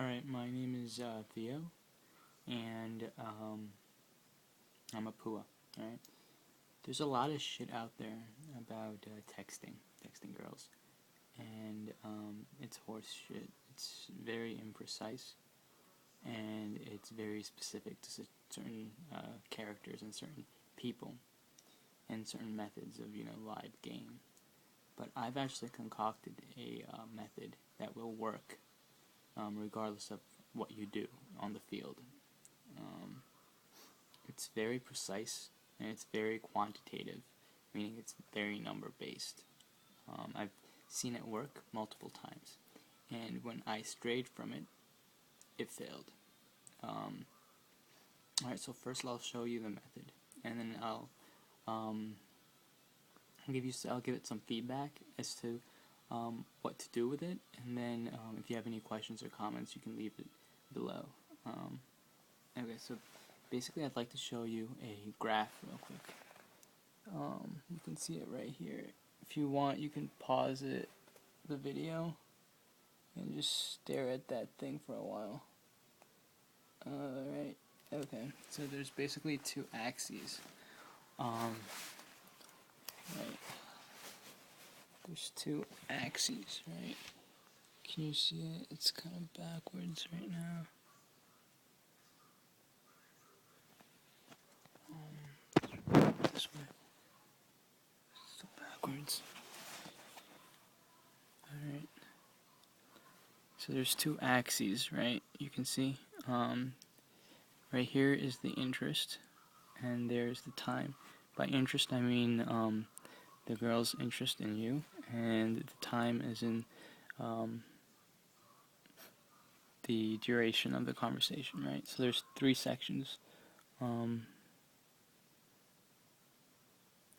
Alright, my name is Theo, and I'm a PUA, alright? There's a lot of shit out there about texting girls, and it's horse shit. It's very imprecise, and it's very specific to certain characters and certain people, and certain methods of, live game. But I've actually concocted a method that will work regardless of what you do on the field. It's very precise and it's very quantitative, meaning it's very number based. I've seen it work multiple times, and when I strayed from it, it failed. Alright, so first I'll show you the method, and then I'll give it some feedback as to what to do with it, and then if you have any questions or comments, you can leave it below. Okay, so basically I'd like to show you a graph real quick. You can see it right here. If you want, you can pause the video, and just stare at that thing for a while. Alright, okay, so there's basically two axes. Right. There's two axes, right? Can you see it? It's kind of backwards right now. This way. Still backwards. Alright. So there's two axes, right? You can see. Right here is the interest, and there's the time. By interest, I mean the girl's interest in you, and the time is in the duration of the conversation, right? So there's three sections.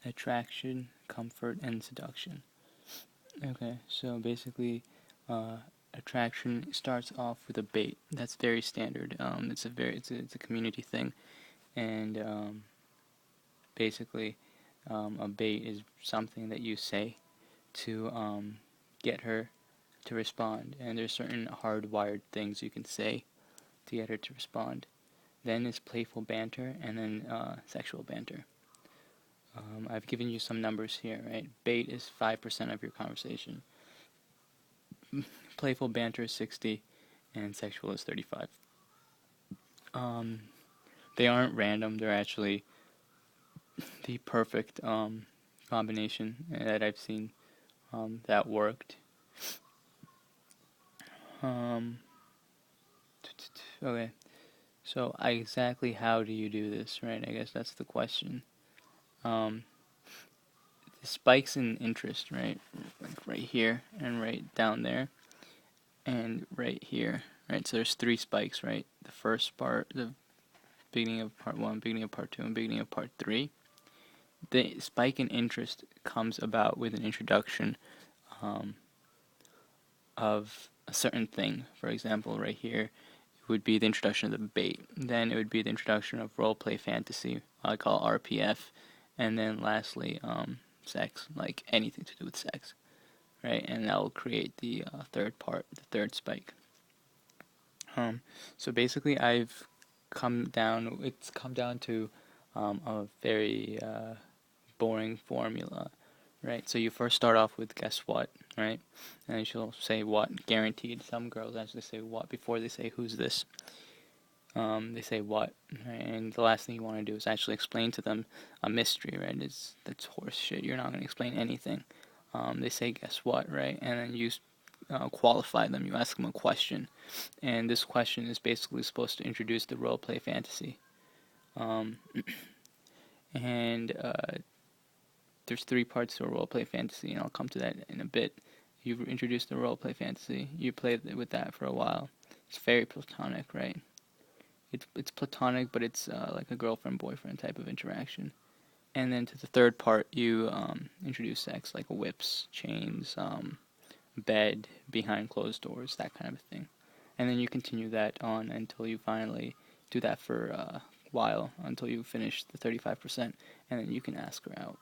Attraction, comfort, and seduction. Okay, so basically, attraction starts off with a bait. That's very standard. It's a community thing, and basically, a bait is something that you say to get her to respond, and there's certain hardwired things you can say to get her to respond. Then is playful banter, and then sexual banter. I've given you some numbers here, right? Bait is 5% of your conversation. Playful banter is 60, and sexual is 35. They aren't random. They're actually the perfect combination that I've seen that worked. Okay, so exactly how do you do this, right? I guess that's the question. The spikes in interest, right? Like right here and right down there and right here, right? So there's three spikes, right? The first part, the beginning of part 1, beginning of part 2, and beginning of part 3. The spike in interest comes about with an introduction of a certain thing. For example, right here, it would be the introduction of the bait. Then it would be the introduction of roleplay fantasy, I call RPF. And then lastly, sex, like anything to do with sex, right? And that will create the third part, the third spike. So basically, it's come down to a very boring formula, right? So you first start off with guess what, right? And she'll say what, guaranteed. Some girls actually say what before they say who's this. They say what, right? And the last thing you want to do is actually explain to them a mystery, right? That's horse shit. You're not going to explain anything. They say guess what, right? And then you qualify them. You ask them a question, and this question is basically supposed to introduce the roleplay fantasy. And there's three parts to a roleplay fantasy, and I'll come to that in a bit. You've introduced the roleplay fantasy. You play with that for a while. It's very platonic, right? It's platonic, but it's like a girlfriend-boyfriend type of interaction. And then to the third part, you introduce sex, like whips, chains, bed, behind closed doors, that kind of thing. And then you continue that on until you finally do that for a while, until you finish the 35%, and then you can ask her out.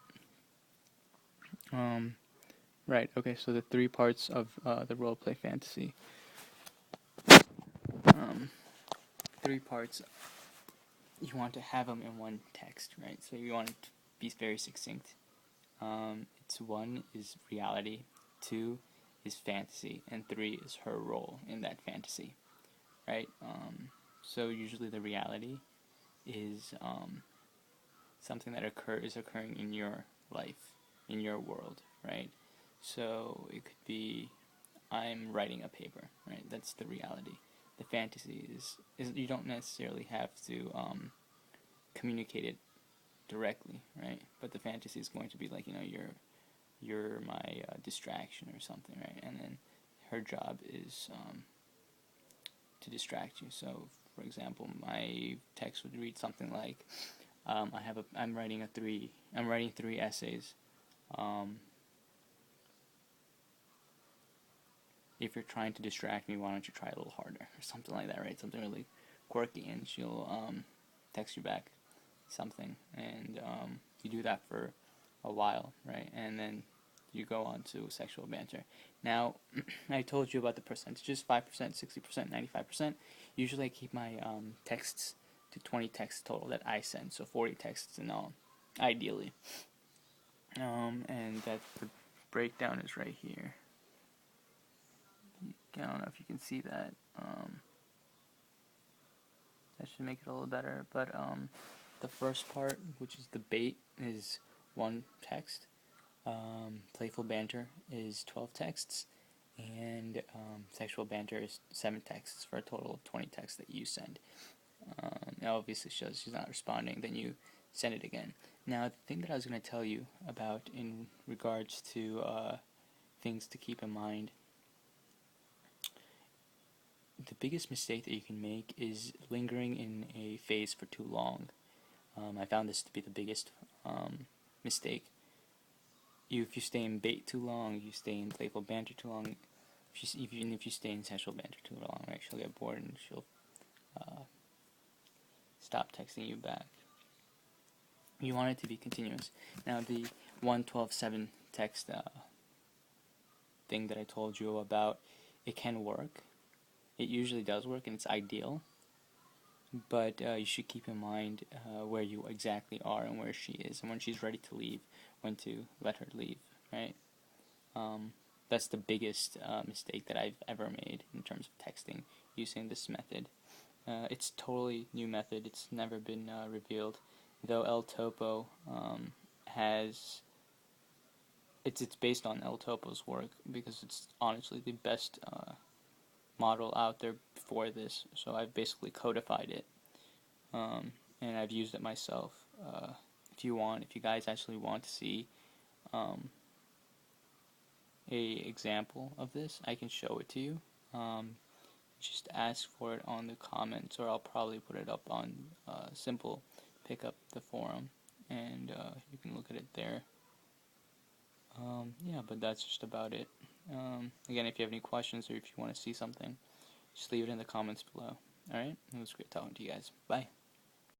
Right, okay, so the three parts of the roleplay fantasy. three parts. You want to have them in one text, right? So you want it to be very succinct. It's one is reality, two is fantasy, and three is her role in that fantasy, right? So usually the reality is something that is occurring in your life, in your world, right? So it could be I'm writing a paper, right? That's the reality. The fantasy is you don't necessarily have to communicate it directly, right? But the fantasy is going to be like, you're my distraction or something, right? And then her job is to distract you. So, for example, my text would read something like, I'm writing three essays. If you're trying to distract me, why don't you try a little harder, or something like that, right? Something really quirky, and she'll text you back something, and you do that for a while, right? And then you go on to sexual banter. Now, I told you about the percentages: 5%, 60%, 95%. Usually, I keep my texts to 20 texts total that I send, so 40 texts in all, ideally. And that the breakdown is right here. I don't know if you can see that. That should make it a little better. But the first part, which is the bait, is one text. Playful banter is 12 texts. And sexual banter is 7 texts for a total of 20 texts that you send. It obviously shows she's not responding, then you send it again. Now, the thing that I was going to tell you about in regards to things to keep in mind, the biggest mistake that you can make is lingering in a phase for too long. I found this to be the biggest mistake. If you stay in bait too long, you stay in playful banter too long, even if you stay in sexual banter too long, right, she'll get bored and she'll stop texting you back. You want it to be continuous. Now, the 1-12-7 text thing that I told you about, it can work. It usually does work, and it's ideal. But you should keep in mind where you exactly are and where she is, and when she's ready to leave, when to let her leave, right? That's the biggest mistake that I've ever made in terms of texting using this method. It's totally new method. It's never been revealed, though El Topo has. It's based on El Topo's work because it's honestly the best model out there for this. So I've basically codified it, and I've used it myself. If you guys actually want to see a example of this, I can show it to you. Just ask for it on the comments, or I'll probably put it up on Simple Pick Up the forum, and you can look at it there. Yeah, but that's just about it. Again, if you have any questions or if you want to see something, just leave it in the comments below. Alright? It was great talking to you guys. Bye.